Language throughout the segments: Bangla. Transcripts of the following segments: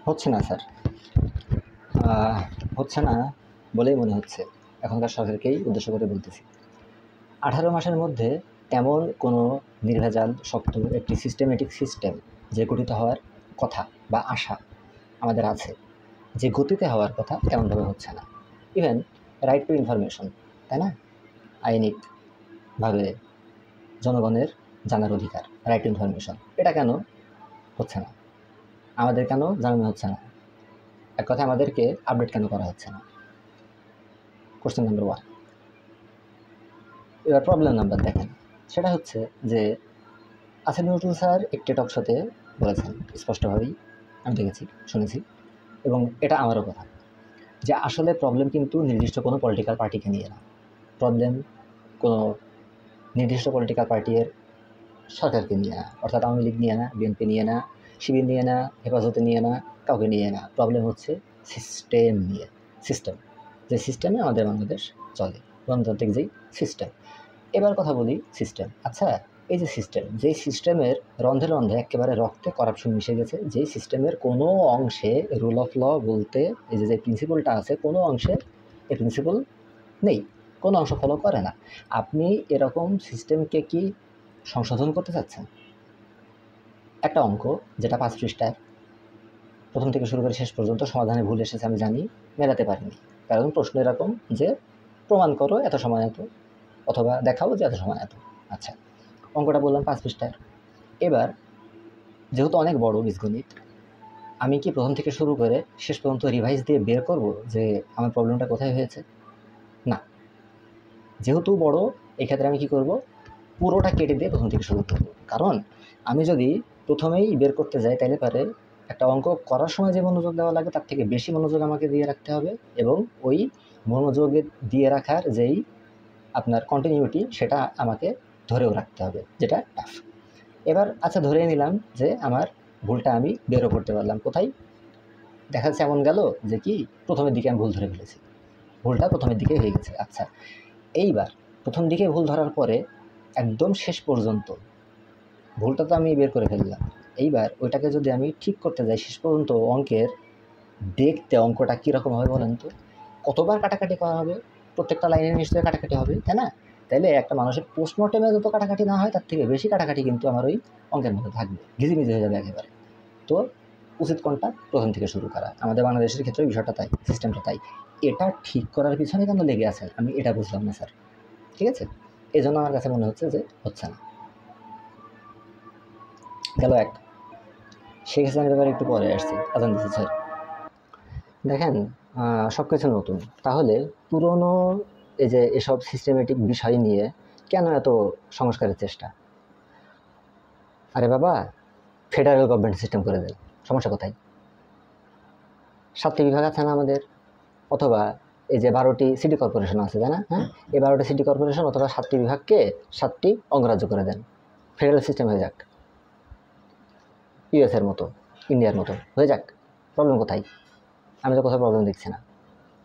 হচ্ছে না স্যার, হচ্ছে না বলেই মনে হচ্ছে। এখনকার সরকারকেই উদ্দেশ্য করে বলতেছি। 18 মাসের মধ্যে এমন কোনো নির্ভেজাল শক্ত একটি সিস্টেমেটিক সিস্টেম যে গঠিত হওয়ার কথা বা আশা আমাদের আছে, যে গতিতে হওয়ার কথা তেমনভাবে হচ্ছে না। ইভেন রাইট টু ইনফরমেশন, তাই না? আইনিকভাবে জনগণের জানার অধিকার, রাইট টু ইনফরমেশন, এটা কেন হচ্ছে না? আমাদের কেন জানানো হচ্ছে না? এক কথায় আমাদেরকে আপডেট কেন করা হচ্ছে না? Question number 1। এবার প্রবলেম নাম্বার দেখেন, সেটা হচ্ছে যে আসিফ নজরুল স্যার একটি টক শোতে বলেছেন স্পষ্টভাবেই, আমি দেখেছি, শুনেছি, এবং এটা আমারও কথা, যে আসলে প্রবলেম কিন্তু নির্দিষ্ট কোনো পলিটিক্যাল পার্টিকে নিয়ে না। প্রবলেম কোনো নির্দিষ্ট পলিটিক্যাল পার্টির সরকারকে নিয়ে না, অর্থাৎ আওয়ামী লীগ নিয়ে না, বিএনপি নিয়ে না, শিবির নিয়ে না, হেফাজতে নিয়ে না, কাউকে নিয়ে না। প্রবলেম হচ্ছে সিস্টেম নিয়ে। সিস্টেম, যে সিস্টেমে আমাদের বাংলাদেশ চলে, গণতান্ত্রিক যেই সিস্টেম। এবার কথা বলি সিস্টেম। আচ্ছা, এই যে সিস্টেম, যেই সিস্টেমের রন্ধে রন্ধে একেবারে রক্তে করাপশন মিশে গেছে, যেই সিস্টেমের কোনো অংশে রুল অফ ল বলতে এই যে প্রিন্সিপালটা আছে, কোনো অংশে এই প্রিন্সিপাল নেই, কোনো অংশ ফলো করে না। আপনি এরকম সিস্টেমকে কি সংশোধন করতে চাচ্ছেন? একটা অঙ্ক যেটা 5 পৃষ্ঠার, প্রথম থেকে শুরু করে শেষ পর্যন্ত সমাধানে ভুল এসেছে আমি জানি, মেলাতে পারিনি। কারণ প্রশ্ন এরকম যে প্রমাণ করো এত সময় এত, অথবা দেখাও যে এত সময় এত। আচ্ছা, অঙ্কটা বললাম 5 পৃষ্ঠার। এবার যেহেতু অনেক বড় বীজগণিত, আমি কি প্রথম থেকে শুরু করে শেষ পর্যন্ত রিভাইজ দিয়ে বের করব যে আমার প্রবলেমটা কোথায় হয়েছে? না। যেহেতু বড়, এক্ষেত্রে আমি কি করব? পুরোটা কেটে দিয়ে প্রথম থেকে শুরু করব। কারণ আমি যদি প্রথমেই বের করতে যাই, তাইলে পারে একটা অঙ্ক করার সময় যে মনোযোগ দেওয়া লাগে তার থেকে বেশি মনোযোগ আমাকে দিয়ে রাখতে হবে, এবং ওই মনোযোগে দিয়ে রাখার যেই আপনার কন্টিনিউটি, সেটা আমাকে ধরেও রাখতে হবে, যেটা টাফ। এবার আচ্ছা, ধরে নিলাম যে আমার ভুলটা আমি বেরও করতে পারলাম। কোথায়? দেখা যাচ্ছে এমন গেল যে কি প্রথমের দিকে আমি ভুল ধরে ফেলেছি, ভুলটা প্রথমের দিকে হয়ে গেছে। আচ্ছা, এইবার প্রথম দিকে ভুল ধরার পরে একদম শেষ পর্যন্ত ভুলটা তো আমি বের করে ফেললাম। এইবার ওইটাকে যদি আমি ঠিক করতে যাই, শেষ পর্যন্ত অঙ্কের দেখতে অঙ্কটা কীরকম হবে বলেন তো? কতবার কাটাকাটি করা হবে? প্রত্যেকটা লাইনের নিশ্চয়ই কাটাকাটি হবে, তাই না? তাইলে একটা মানুষের পোস্টমর্টেমে যত কাটাকাটি না হয়, তার থেকে বেশি কাটাকাটি কিন্তু আমার ওই অঙ্কের মধ্যে থাকবে, ঘিজিমিজি হয়ে যাবে একেবারে। তো উচিত কোনটা? প্রথম থেকে শুরু করা। আমাদের বাংলাদেশের ক্ষেত্রে বিষয়টা তাই, সিস্টেমটা তাই। এটা ঠিক করার পিছনে কেন লেগে আছেন আমি এটা বুঝলাম না স্যার। ঠিক আছে, এই জন্য আমার কাছে মনে হচ্ছে যে হচ্ছে না। গেল এক। শেখ হাসিনার ব্যাপারে একটু পরে আসছি, আজান দিচ্ছি স্যার। দেখেন, সব কিছু নতুন, তাহলে পুরনো এই যে এসব সিস্টেমেটিক বিষয় নিয়ে কেন এত সংস্কারের চেষ্টা? আরে বাবা, ফেডারেল গভর্নমেন্ট সিস্টেম করে দেন, সমস্যা কোথায়? 7টি বিভাগ আছে না আমাদের? অথবা এই যে 12টি সিটি কর্পোরেশন আছে, তাই না? হ্যাঁ, এই 12টি সিটি কর্পোরেশন অথবা 7টি বিভাগকে 7টি অঙ্গরাজ্য করে দেন, ফেডারেল সিস্টেম হয়ে যাক, ইউএসের মতো, ইন্ডিয়ার মতো হয়ে যাক। প্রবলেম কোথায়? আমি তো কোথাও প্রবলেম দেখছি না।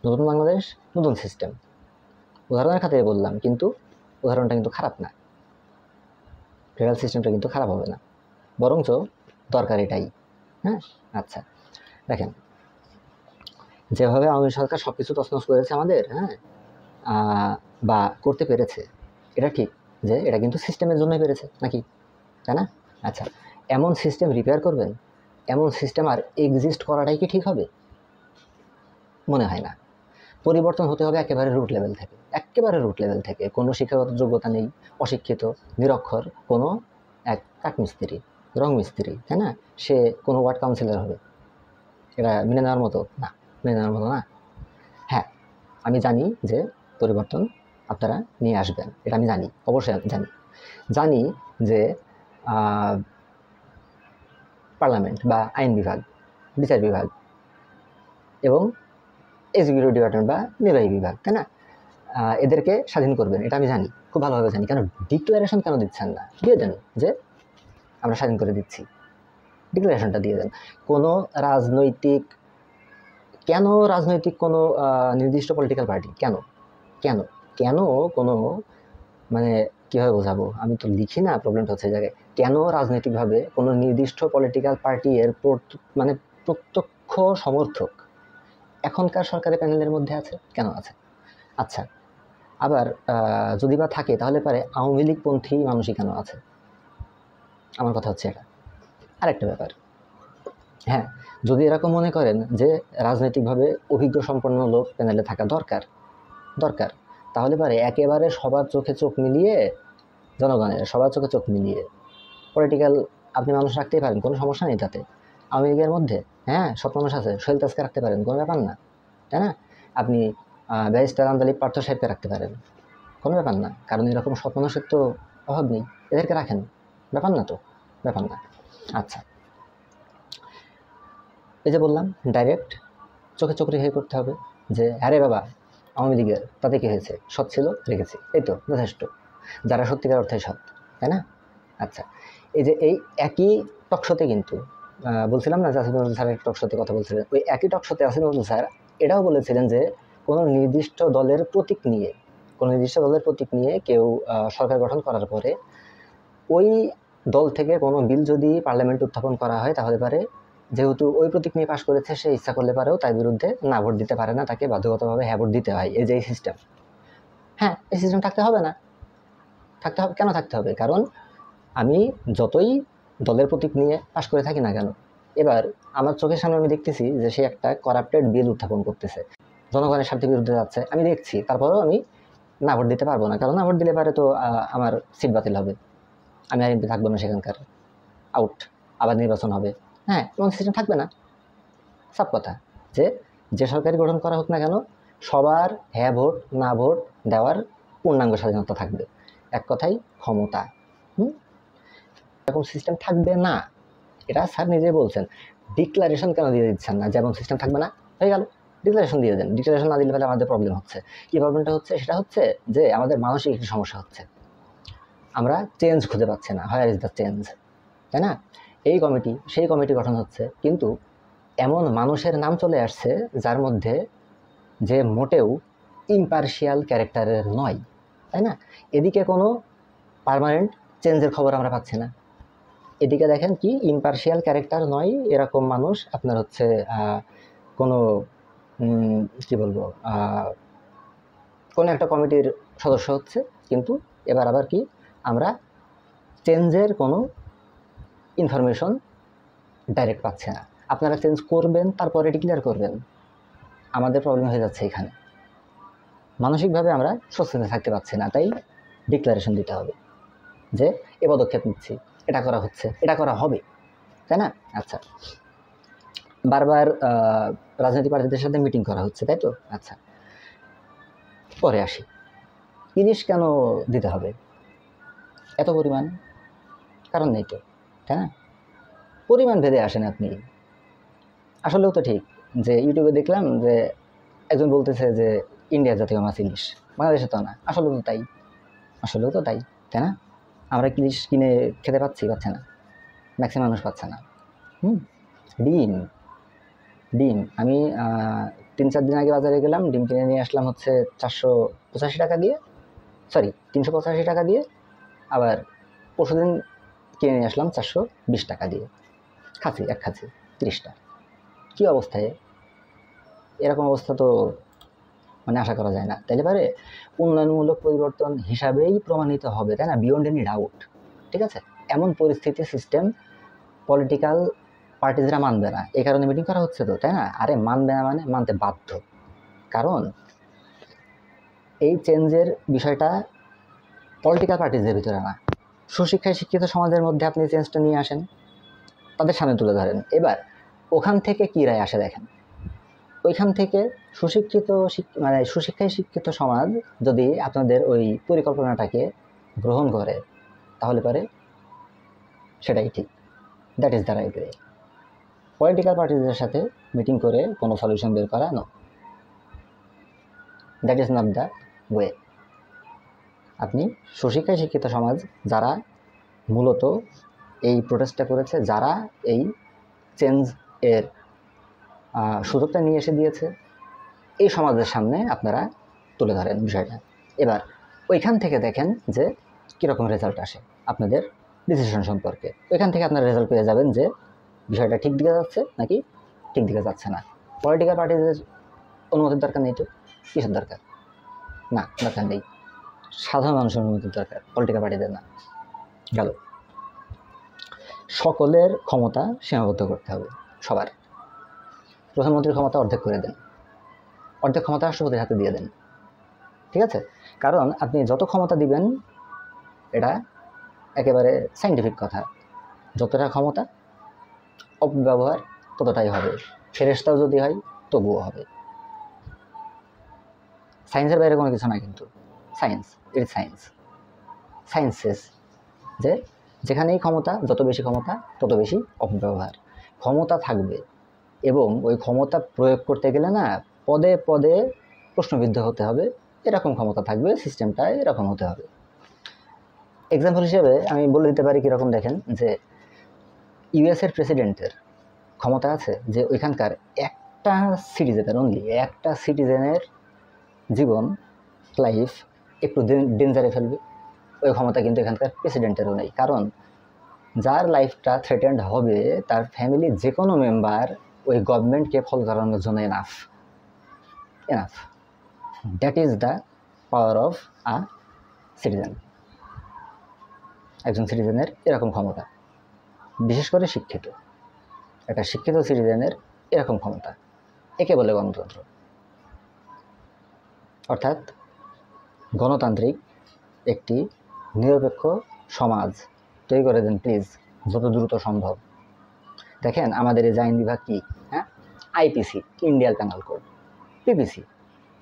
নতুন বাংলাদেশ, নতুন সিস্টেম, উদাহরণের খাতিরে বললাম, কিন্তু উদাহরণটা কিন্তু খারাপ না, ফেডারেল সিস্টেমটা কিন্তু খারাপ হবে না, বরঞ্চ দরকার এটাই। হ্যাঁ, আচ্ছা, দেখেন, যেভাবে আওয়ামী সরকার সব কিছু তছনছ করেছে আমাদের, হ্যাঁ, বা করতে পেরেছে, এটা ঠিক যে এটা কিন্তু সিস্টেমের জন্যই পেরেছে, নাকি? তাই না? আচ্ছা, এমন সিস্টেম রিপেয়ার করবেন, এমন সিস্টেম আর এক্সিস্ট করাটাই কি ঠিক হবে? মনে হয় না। পরিবর্তন হতে হবে একেবারে রুট লেভেল থেকে, একেবারে রুট লেভেল থেকে। কোনো শিক্ষাগত যোগ্যতা নেই, অশিক্ষিত, নিরক্ষর কোনো এক কাঠমিস্ত্রি, রং মিস্ত্রি, তাই না? সে কোনো ওয়ার্ড কাউন্সিলর হবে, এটা মেনে নেওয়ার মতো না, মেনে নেওয়ার মতো না। হ্যাঁ, আমি জানি যে পরিবর্তন আপনারা নিয়ে আসবেন, এটা আমি জানি, অবশ্যই জানি। জানি যে পার্লামেন্ট বা আইন বিভাগ, বিচার বিভাগ এবং এক্সিকিউটিভ ডিপার্টমেন্ট বা নির্বাহী বিভাগ, তাই না, এদেরকে স্বাধীন করবেন, এটা আমি জানি, খুব ভালোভাবে জানি। কেন ডিক্লারেশন কেন দিচ্ছেন না? দিয়ে দেন যে আমরা স্বাধীন করে দিচ্ছি, ডিক্লারেশনটা দিয়ে দেন। কোনো রাজনৈতিক, কেন রাজনৈতিক কোনো নির্দিষ্ট পলিটিক্যাল পার্টি, কেন কেন কেন কোনো, মানে কীভাবে বোঝাবো, আমি তো লিখি না, প্রবলেমটা হচ্ছে এই জায়গায়। কেন রাজনৈতিকভাবে কোনো নির্দিষ্ট পলিটিক্যাল পার্টি এর মানে প্রত্যক্ষ মুখ্য সমর্থক এখনকার সরকারি প্যানেলের মধ্যে আছে? কেন আছে? আচ্ছা, আবার যদি বা থাকে তাহলে পারে আওয়ামী লীগপন্থী মানুষই কেন আছে? আমার কথা হচ্ছে এটা। আরেকটা ব্যাপার, হ্যাঁ, যদি এরকম মনে করেন যে রাজনৈতিকভাবে অভিজ্ঞ সম্পন্ন লোক প্যানেলে থাকা দরকার, তাহলে পারে একেবারে সবার চোখে চোখ মিলিয়ে, জনগণের সবার চোখে চোখ মিলিয়ে পলিটিক্যাল আপনি মানুষ রাখতেই পারেন, কোনো সমস্যা নেই তাতে। আওয়ামী লীগের মধ্যে হ্যাঁ সব মানুষ আছে, সোহেল তাজকে রাখতে পারেন, কোনো ব্যাপার না, তাই না? আপনি ব্যারিস্টার আন্দালিব পার্থ সাহেবকে রাখতে পারেন, কোনো ব্যাপার না, কারণ এরকম সব মানুষের তো অভাব নেই, এদেরকে রাখেন, ব্যাপার না তো, ব্যাপার না। আচ্ছা, এই যে বললাম ডাইরেক্ট চোখে চোখ রেখে করতে হবে যে আরে বাবা আওয়ামী লীগের তাতে কী হয়েছে, সৎ ছিল রেখেছি, এই তো যথেষ্ট, যারা সত্যিকার অর্থে সৎ, তাই না? আচ্ছা, এই যে এই একই টকশোতে কিন্তু বলছিলাম না যে আসিফ নজরুল স্যার একটা টকশোতে কথা বলছিলেন, ওই একই টকশোতে আসিফ নজরুল স্যার এটাও বলেছিলেন যে কোনো নির্দিষ্ট দলের প্রতীক নিয়ে কেউ সরকার গঠন করার পরে ওই দল থেকে কোনো বিল যদি পার্লামেন্টে উত্থাপন করা হয় তাহলে পারে, যেহেতু ওই প্রতীক নিয়ে পাশ করেছে, সে ইচ্ছা করলে পারেও তার বিরুদ্ধে না ভোট দিতে পারে না, তাকে বাধ্যগতভাবে হ্যাঁ ভোট দিতে হয়। এই যে সিস্টেম, হ্যাঁ এই সিস্টেম থাকতে হবে না, কেন থাকতে হবে? কারণ আমি যতই দলের প্রতীক নিয়ে পাশ করে থাকি না কেন, এবার আমার চোখের সামনে আমি দেখতেছি যে সে একটা করাপ্টেড বিল উত্থাপন করতেছে, জনগণের স্বার্থের বিরুদ্ধে যাচ্ছে, আমি দেখছি, তারপরেও আমি না ভোট দিতে পারবো না, কারণ না ভোট দিলে পারে তো আমার সিট বাতিল হবে, আমি আর এমপি থাকবো না, সেখানকার আউট, আবার নির্বাচন হবে। হ্যাঁ, এমন সিস্টেম থাকবে না। সব কথা যে সরকারি গঠন করা হোক না কেন, সবার হ্যাঁ ভোট না ভোট দেওয়ার পূর্ণাঙ্গ স্বাধীনতা থাকবে, এক কথাই ক্ষমতা। এরকম সিস্টেম থাকবে না, এটা স্যার নিজে বলছেন। ডিক্লারেশন কেন দিয়ে দিচ্ছেন না? যেমন সিস্টেম থাকবে না, হয়ে গেল, ডিক্লারেশন দিয়ে দেন। ডিক্লারেশন না দিলে ফেলে আমাদের প্রবলেম হচ্ছে। কী প্রবলেমটা হচ্ছে? সেটা হচ্ছে যে আমাদের মানসিক একটি সমস্যা হচ্ছে, আমরা চেঞ্জ খুঁজে পাচ্ছি না, হোয়ার ইজ দ্য চেঞ্জ, তাই না? সেই কমিটি গঠন হচ্ছে, কিন্তু এমন মানুষের নাম চলে আসছে যার মধ্যে যে মোটেও ইম্পার্শিয়াল ক্যারেক্টারের নয়, তাই না? এদিকে কোনো পার্মানেন্ট চেঞ্জের খবর আমরা পাচ্ছি না, এদিকে দেখেন কি ইম্পার্শিয়াল ক্যারেক্টার নয় এরকম মানুষ আপনার হচ্ছে কোনো কি বলবো কোনো একটা কমিটির সদস্য হচ্ছে, কিন্তু এবার আবার কি আমরা চেঞ্জের কোনো ইনফরমেশন ডাইরেক্ট পাচ্ছে না। আপনারা চেঞ্জ করবেন, তারপরে ডিক্লেয়ার করবেন, আমাদের প্রবলেম হয়ে যাচ্ছে এখানে। মানসিকভাবে আমরা স্বস্তিতে থাকতে পারছি না, তাই ডিক্লারেশন দিতে হবে যে এ পদক্ষেপ নিচ্ছি, এটা করা হচ্ছে, এটা করা হবে, তাই না? আচ্ছা, বারবার রাজনৈতিক পার্টিদের সাথে মিটিং করা হচ্ছে, তাই তো? আচ্ছা, পরে আসি, ইলিশ কেন দিতে হবে এত পরিমাণ? কারণ নেই তো, তাই না? পরিমাণ ভেদে আসেন আপনি। আসলেও তো ঠিক যে ইউটিউবে দেখলাম যে একজন বলতেছে যে ইন্ডিয়ার জাতীয় মাছ ইলিশ, বাংলাদেশে তো না, আসলেও তো তাই, তাই না? আমরা ইলিশ কিনে খেতে পাচ্ছি না, ম্যাক্সিমাম মানুষ পাচ্ছে না। ডিম আমি 3-4 দিন আগে বাজারে গেলাম, ডিম কিনে নিয়ে আসলাম হচ্ছে 485 টাকা দিয়ে, 385 টাকা দিয়ে, আবার পরশুদিন কিনে নিয়ে আসলাম 420 টাকা দিয়ে, এক খাচ্ছি 30টা। কী অবস্থায়? এরকম অবস্থা তো মানে আশা করা যায় না। তাইলে পারে উন্নয়নমূলক পরিবর্তন হিসাবেই প্রমাণিত হবে, তাই না? বিয়ন্ড এনি ডাউট, ঠিক আছে? এমন পরিস্থিতি সিস্টেম পলিটিক্যাল পার্টিজরা মানবে না, এই কারণে মিটিং করা হচ্ছে তো, তাই না? আরে মানবে না মানে মানতে বাধ্য, কারণ এই চেঞ্জের বিষয়টা পলিটিক্যাল পার্টিজদের ভিতরে না, সুশিক্ষায় শিক্ষিত সমাজের মধ্যে আপনি চেঞ্জটা নিয়ে আসেন, তাদের সামনে তুলে ধরেন, এবার ওখান থেকে কী রায় আসে দেখেন। ওইখান থেকে সুশিক্ষায় শিক্ষিত সমাজ যদি আপনাদের ওই পরিকল্পনাটাকে গ্রহণ করে তাহলে পারে সেটাই ঠিক, that is the right way. Political পার্টিদের সাথে মিটিং করে কোনো সলিউশন বের করা no, that is not the way. আপনি সুশিক্ষায় শিক্ষিত সমাজ যারা মূলত এই প্রোটেস্টটা করেছে, যারা এই চেঞ্জ এর সুযোগটা নিয়ে এসে দিয়েছে, এই সমাজের সামনে আপনারা তুলে ধরেন বিষয়টা। এবার ওইখান থেকে দেখেন যে কীরকম রেজাল্ট আসে আপনাদের ডিসিশন সম্পর্কে। ওইখান থেকে আপনারা রেজাল্ট পেয়ে যাবেন যে বিষয়টা ঠিক দিকে যাচ্ছে নাকি ঠিক দিকে যাচ্ছে না। পলিটিক্যাল পার্টিদের অনুমতির দরকার নেই তো, কিসের দরকার? না, দরকার নেই। সাধারণ মানুষের অনুমতির দরকার, পলিটিক্যাল পার্টিদের না। গেল। সকলের ক্ষমতা সীমাবদ্ধ করতে হবে, সবার। প্রধানমন্ত্রীর ক্ষমতা অর্ধেক করে দেন, অর্ধেক ক্ষমতা রাষ্ট্রপতির হাতে দিয়ে দেন, ঠিক আছে? কারণ আপনি যত ক্ষমতা দিবেন, এটা একেবারে সাইন্টিফিক কথা, যতটা ক্ষমতা অপব্যবহার ততটাই হবে। ফেরেশতাও যদি হয় তবুও হবে। সায়েন্সের বাইরে কোনো কিছু না, কিন্তু সায়েন্স, ইট সায়েন্স। সায়েন্সেস যে যেখানেই ক্ষমতা, যত বেশি ক্ষমতা তত বেশি অপব্যবহার। ক্ষমতা থাকবে এবং ওই ক্ষমতা প্রয়োগ করতে গেলে না পদে পদে প্রশ্নবিদ্ধ হতে হবে, এরকম ক্ষমতা থাকবে, সিস্টেমটা এরকম হতে হবে। এক্সাম্পল হিসেবে আমি বলে দিতে পারি কীরকম, দেখেন যে ইউএসের প্রেসিডেন্টের ক্ষমতা আছে যে ওইখানকার একটা সিটিজেনের, অনলি একটা সিটিজেনের জীবন, লাইফ একটু ডেঞ্জারে ফেলবে, ওই ক্ষমতা কিন্তু এখানকার প্রেসিডেন্টেরও নেই। কারণ যার লাইফটা থ্রেটেন্ড হবে তার ফ্যামিলি যে কোনো মেম্বার ওই গভর্নমেন্টকে ফলো করানোর জন্য enough. That is the power of a citizen. একজন সিটিজেনের এরকম ক্ষমতা, বিশেষ করে শিক্ষিত, একটা শিক্ষিত সিটিজেনের এরকম ক্ষমতা, একে বলে গণতন্ত্র। অর্থাৎ গণতান্ত্রিক একটি নিরপেক্ষ সমাজ তৈরি করে দেন প্লিজ, যত দ্রুত সম্ভব। দেখেন আমাদের এই আইন বিভাগ কি, হ্যাঁ, IPC Indian penal code, PPC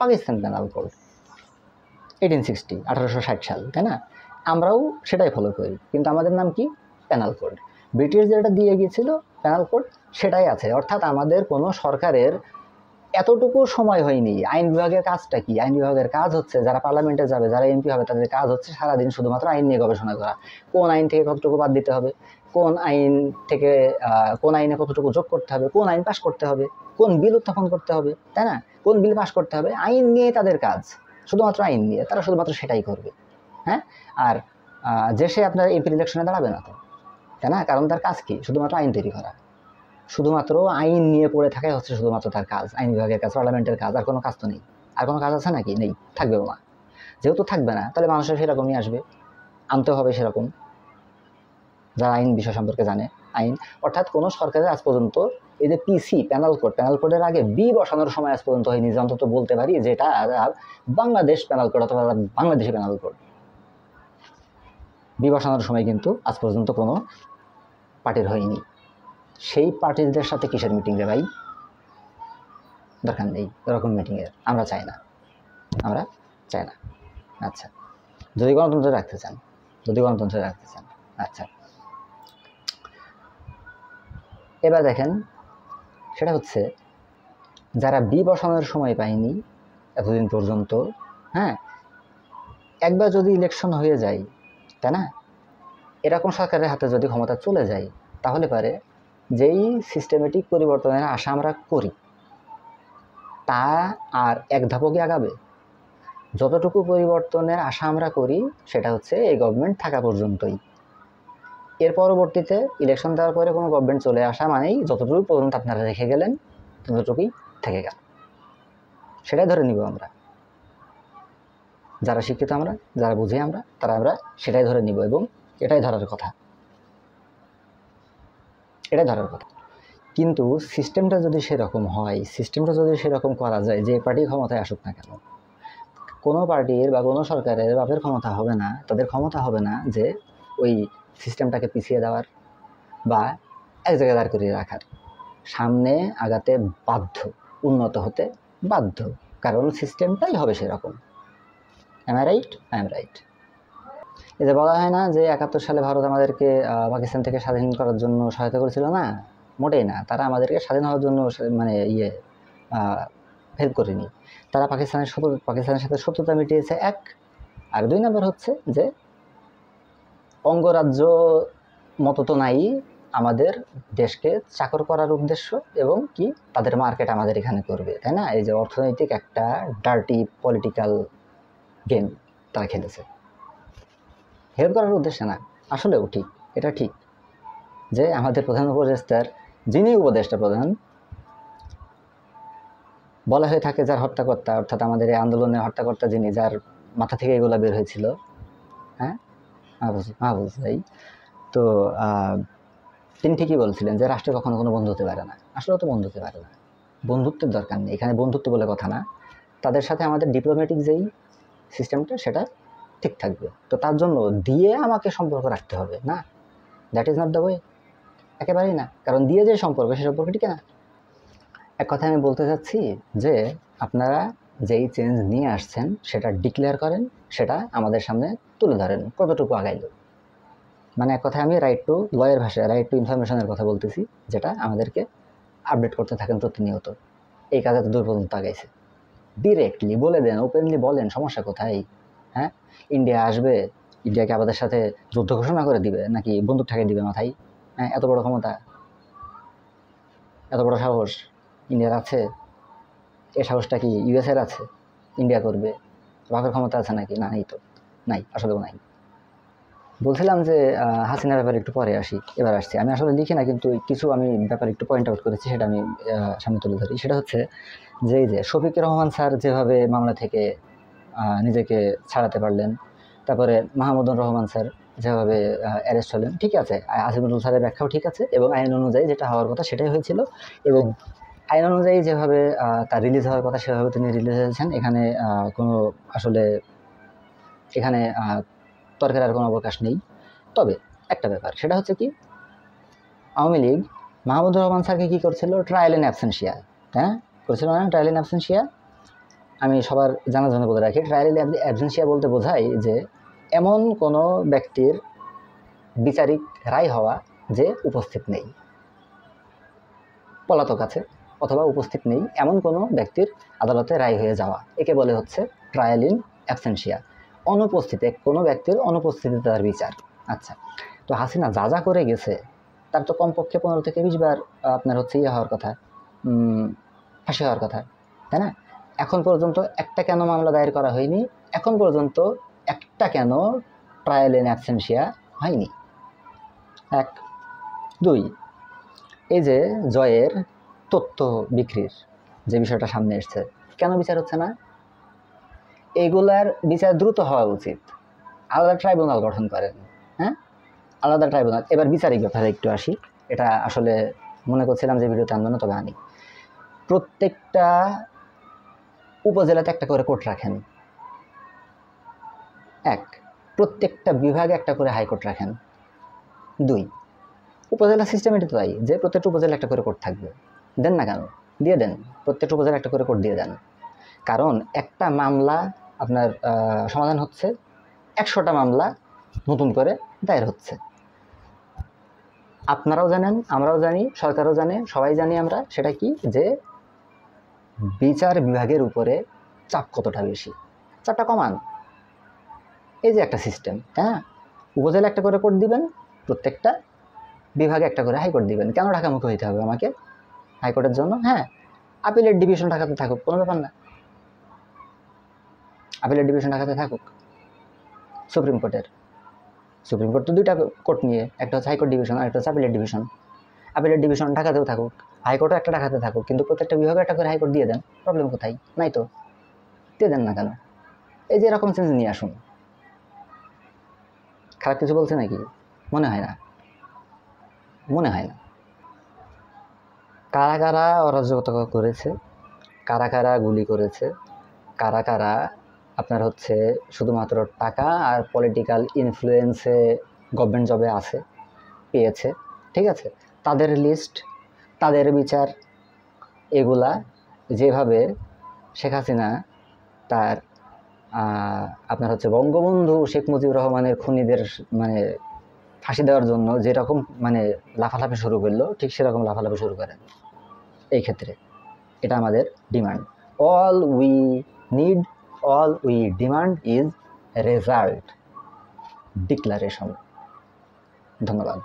Pakistan penal code 1860 সাল, তাই না? আমরাও সেটাই ফলো করি, কিন্তু আমাদের নাম কি? Penal code. ব্রিটিশ যেটা দিয়ে গিয়েছিল পেনাল কোড সেটাই আছে। অর্থাৎ আমাদের কোনো সরকারের এতটুকু সময় হয়নি। আইন বিভাগের কাজটা কি? আইন বিভাগের কাজ হচ্ছে যারা পার্লামেন্টে যাবে, যারা এমপি হবে, তাদের কাজ হচ্ছে সারাদিন শুধুমাত্র আইন নিয়ে গবেষণা করা। কোন আইন থেকে কতটুকু বাদ দিতে হবে, কোন আইন থেকে কোন আইনে কতটুকু যোগ করতে হবে, কোন আইন পাশ করতে হবে, কোন বিল উত্থাপন করতে হবে, তাই না? কোন বিল পাশ করতে হবে, আইন নিয়ে তাদের কাজ, শুধুমাত্র আইন নিয়ে তারা শুধুমাত্র সেটাই করবে। হ্যাঁ, আর যে সে আপনার এমপি ইলেকশনে দাঁড়াবে না তো, তাই না? কারণ তার কাজ কি? শুধুমাত্র আইন তৈরি করা, শুধুমাত্র আইন নিয়ে পড়ে থাকাই হচ্ছে শুধুমাত্র তার কাজ, আইন বিভাগের কাজ, পার্লামেন্টের কাজ। আর কোনো কাজ তো নেই। আর কোনো কাজ আছে নাকি? নেই, থাকবেও না। যেহেতু থাকবে না, তাহলে মানুষের সেরকমই আসবে, আনতে হবে সেরকম, যারা আইন বিষয় সম্পর্কে জানে। আইন অর্থাৎ কোনো সরকারের আজ পর্যন্ত এই যে পিসি পেনাল কোডের আগে বি বসানোর সময় আজ পর্যন্ত হয়নি, যে অন্তত বলতে পারি যেটা বাংলাদেশ পেনাল কোড অথবা বাংলাদেশি পেনাল কোড। বি বসানোর সময় কিন্তু আজ পর্যন্ত কোনো পার্টির হয়নি। সেই পার্টিদের সাথে কিসের মিটিং রে ভাই? দরকার নেই এরকম মিটিংয়ের, আমরা চাই না, আমরা চাই না। আচ্ছা, যদি গণতন্ত্র রাখতে চান, আচ্ছা। এবার দেখেন, সেটা হচ্ছে যারা বি বসানোর সময় পায়নি এতদিন পর্যন্ত, হ্যাঁ, একবার যদি ইলেকশন হয়ে যায়, তাই না, এরকম সরকারের হাতে যদি ক্ষমতা চলে যায়, তাহলে পারে যেই সিস্টেমেটিক পরিবর্তনের আশা আমরা করি তা আর এক ধাপও কি আগাবে? যতটুকু পরিবর্তনের আশা আমরা করি সেটা হচ্ছে এই গভর্নমেন্ট থাকা পর্যন্তই। এর পরবর্তীতে ইলেকশন দেওয়ার পরে কোনো গভর্নমেন্ট চলে আসা মানেই যতটুকু পর্যন্ত আপনারা রেখে গেলেন ততটুকুই থেকে গেল, সেটাই ধরে নিব আমরা। যারা শিক্ষিত আমরা, যারা বুঝি আমরা, তারা আমরা সেটাই ধরে নিব এবং এটাই ধরার কথা। কিন্তু সিস্টেমটা যদি সেরকম হয়, সিস্টেমটা যদি সেরকম করা যায় যে পার্টি ক্ষমতায় আসুক না কেন, কোনো পার্টির বা কোনো সরকারের বাপের ক্ষমতা হবে না, তাদের ক্ষমতা হবে না যে ওই সিস্টেমটাকে পিছিয়ে দেওয়ার বা এক জায়গায় দাঁড় করিয়ে রাখার। সামনে আগাতে বাধ্য, উন্নত হতে বাধ্য, কারণ সিস্টেমটাই হবে সেরকম। Am I right? I am right. এই যে বলা হয় না যে 71 সালে ভারত আমাদেরকে পাকিস্তান থেকে স্বাধীন করার জন্য সহায়তা করেছিল, না, মোটেই না। তারা আমাদেরকে স্বাধীন হওয়ার জন্য মানে হেল্প করেনি। তারা পাকিস্তানের সাথে শত্রুতা মিটিয়েছে, এক। আর দুই নম্বর হচ্ছে যে অঙ্গরাজ্য মতো তো নাই আমাদের দেশকে চাকর করার উদ্দেশ্য, এবং কি তাদের মার্কেট আমাদের এখানে করবে, তাই না? এই যে অর্থনৈতিক একটা ডার্টি পলিটিক্যাল গেম তারা খেলেছে, হেল্প করার উদ্দেশ্যে না। আসলেও ঠিক, এটা ঠিক যে আমাদের প্রধান উপদেষ্টার, যিনি উপদেষ্টা প্রধান, বলা হয়ে থাকে যার হত্যাকর্তা, অর্থাৎ আমাদের এই আন্দোলনের হত্যাকর্তা যিনি, যার মাথা থেকে এগুলা বের হয়েছিল, হ্যাঁ, মাহফুজ ভাই, তো তিনি ঠিকই বলছিলেন যে রাষ্ট্রে কখনো কোনো বন্ধু হতে পারে না। আসলে তো বন্ধু হতে পারে না, বন্ধুত্বের দরকার নেই এখানে, বন্ধুত্ব বলে কথা না। তাদের সাথে আমাদের ডিপ্লোম্যাটিক যেই সিস্টেমটা সেটা ঠিক থাকবে। তো তার জন্য দিয়ে আমাকে সম্পর্ক রাখতে হবে না, that is not the way, একেবারেই না। কারণ দিয়ে যে সম্পর্ক, সে সম্পর্ক ঠিক না। এক কথা আমি বলতে চাচ্ছি যে আপনারা যেই চেঞ্জ নিয়ে আসছেন সেটা ডিক্লেয়ার করেন, সেটা আমাদের সামনে তুলে ধরেন কতটুকু আগাইল। মানে এক কথায় আমি রাইট টু লয়ের ভাষায় রাইট টু ইনফরমেশনের কথা বলতেছি, যেটা আমাদেরকে আপডেট করতে থাকেন প্রতিনিয়ত। এই কাজে তো দূর পর্যন্ত আগাইছে, ডিরেক্টলি বলে দেন, ওপেনলি বলেন, সমস্যা কোথায়? হ্যাঁ, ইন্ডিয়া আসবে, ইন্ডিয়াকে আমাদের সাথে যুদ্ধ ঘোষণা করে দিবে নাকি বন্দুক ঠাকিয়ে দিবে মাথায়? হ্যাঁ, এত বড় ক্ষমতা, এত বড় সাহস ইন্ডিয়ার আছে? এ সাহসটা কি ইউএসএর আছে? ইন্ডিয়া করবে? বাপের ক্ষমতা আছে নাকি? না, নাই তো, নাই, আসলেও নাই। বলছিলাম যে হাসিনার ব্যাপারে একটু পরে আসি, এবার আসছি। আমি আসলে লিখি না, কিন্তু কিছু আমি ব্যাপারে একটু পয়েন্ট আউট করেছি, সেটা আমি সামনে তুলে ধরি। সেটা হচ্ছে যে এই যে শফিকুর রহমান স্যার যেভাবে মামলা থেকে নিজেকে ছাড়াতে পারলেন, তারপরে মাহমুদুর রহমান স্যার যেভাবে অ্যারেস্ট হলেন, ঠিক আছে, আজিমুল স্যারের ব্যাখ্যাও ঠিক আছে, এবং আইন অনুযায়ী যেটা হওয়ার কথা সেটাই হয়েছিল, এবং আইন অনুযায়ী যেভাবে তার রিলিজ হওয়ার কথা সেভাবে তিনি রিলিজ হয়েছেন। এখানে কোনো আসলে এখানে তর্কের আর কোনো অবকাশ নেই। তবে একটা ব্যাপার, সেটা হচ্ছে কি, আওয়ামী লীগ মাহমুদুর রহমান স্যারকে কী করছিল? ট্রায়াল ইন অ্যাবসেন্সিয়া, হ্যাঁ, করছিল না? ট্রায়াল ইন অ্যাবসেন্সিয়া, আমি সবার জানার জন্য বলে রাখি, ট্রায়াল ইন অ্যাবসেন্সিয়া বলতে বোঝায় যে এমন কোনো ব্যক্তির বিচারিক রায় হওয়া যে উপস্থিত নেই, পলাতক আছে অথবা উপস্থিত নেই, এমন কোনো ব্যক্তির আদালতে রায় হয়ে যাওয়া, একে বলে হচ্ছে ট্রায়াল ইন অ্যাবসেন্সিয়া। অনুপস্থিত কোনো ব্যক্তির অনুপস্থিতিতে তার বিচার। আচ্ছা, তো হাসিনা যা যা করে গেছে তার তো কমপক্ষে 15 থেকে 20 বার আপনার হচ্ছে ইয়ে হওয়ার কথা, ফাঁসি হওয়ার কথা, তাই না? এখন পর্যন্ত একটা কেন মামলা দায়ের করা হয়নি? এখন পর্যন্ত একটা কেন ট্রায়াল ইন অ্যাবসেন্সিয়া হয়নি? 1, 2, এই যে জয়ের তথ্য বিক্রির যে বিষয়টা সামনে এসছে, কেন বিচার হচ্ছে না? এগুলার বিচার দ্রুত হওয়া উচিত, আলাদা ট্রাইব্যুনাল গঠন করেন, হ্যাঁ, আলাদা ট্রাইব্যুনাল। এবার বিচারিক ব্যাপারে একটু আসি, এটা আসলে মনে করছিলাম যে ভিডিওতে আনবো না, তবে আনি। প্রত্যেকটা উপজেলাতে একটা করে কোর্ট রাখেন, 1, প্রত্যেকটা বিভাগে একটা করে হাইকোর্ট রাখেন, 2, উপজেলা সিস্টেম এটা তো তাই যে প্রত্যেকটা উপজেলা একটা করে কোর্ট থাকবে। দেন না কেন? দিয়ে দেন, প্রত্যেকটা উপজেলা একটা করে কোর্ট দিয়ে দেন। কারণ একটা মামলা আপনার সমাধান হচ্ছে, 100টা মামলা নতুন করে দায়ের হচ্ছে। আপনারাও জানেন, আমরাও জানি, সরকারও জানে, সবাই জানি আমরা, সেটা কি, যে বিচার বিভাগের উপরে চাপ কতটা বেশি। চাপটা কমান, এই যে একটা সিস্টেম, হ্যাঁ, উপজেলা একটা করে কোর্ট দিবেন, প্রত্যেকটা বিভাগে একটা করে হাইকোর্ট দিবেন। কেন ঢাকামুখী হইতে হবে আমাকে হাইকোর্টের জন্য? হ্যাঁ, আপিলের ডিভিশন ঢাকাতে থাকুক, কোনো ব্যাপার না, আপিলের ডিভিশন ঢাকাতে থাকুক। সুপ্রিম কোর্ট তো 2টা কোর্ট নিয়ে, একটা হচ্ছে হাইকোর্ট ডিভিশন আর একটা হচ্ছে আপিলের ডিভিশন। আপিলের ডিভিশন ঢাকাতেও থাকুক, হাইকোর্টও একটা ঢাকাতে থাকুক, কিন্তু প্রত্যেকটা বিভাগে একটা করে হাইকোর্ট দিয়ে দেন। প্রবলেম কোথায়? নাই তো, দিয়ে দেন না কেন? এই যে এরকম চেঞ্জ নিয়ে আসুন। খারাপ কিছু বলছে নাকি? মনে হয় না, মনে হয় না। কারা কারা অরাজকতা করেছে, কারা কারা গুলি করেছে, কারা কারা আপনার হচ্ছে শুধুমাত্র টাকা আর পলিটিক্যাল ইনফ্লুয়েন্সে গভর্নমেন্ট জবে আছে, পেয়েছে, ঠিক আছে, তাদের লিস্ট, তাদের বিচার, এগুলা যেভাবে শেখ হাসিনা তার আপনার হচ্ছে বঙ্গবন্ধু শেখ মুজিবুর রহমানের খুনিদের মানে ফাঁসি দেওয়ার জন্য যেরকম মানে লাফালাফি শুরু করলো, ঠিক সেরকম লাফালাফি শুরু করেন এই ক্ষেত্রে। এটা আমাদের demand. All we demand is result declaration. ধন্যবাদ।